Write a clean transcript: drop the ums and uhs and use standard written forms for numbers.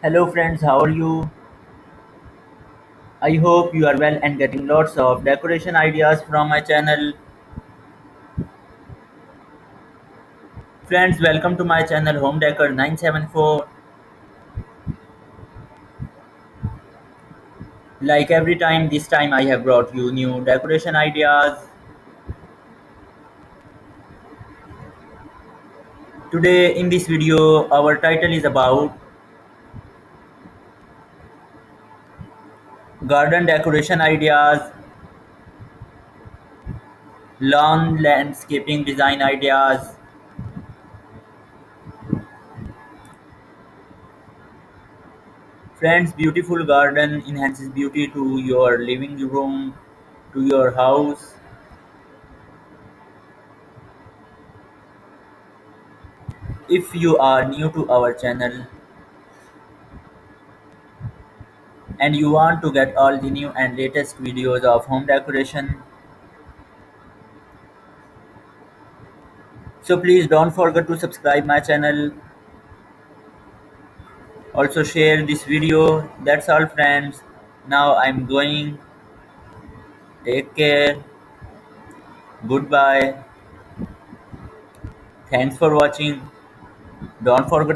Hello friends, how are you? I hope you are well and getting lots of decoration ideas from my channel. Friends, welcome to my channel Home Decor 974. Like every time, this time I have brought you new decoration ideas. Today in this video, our title is about garden decoration ideas, lawn landscaping design ideas. Friends, beautiful garden enhances beauty to your living room, to your house. If you are new to our channel, and you want to get all the new and latest videos of home decoration, so please don't forget to subscribe my channel. Also share this video. That's all friends. Now I'm going. Take care. Goodbye. Thanks for watching. Don't forget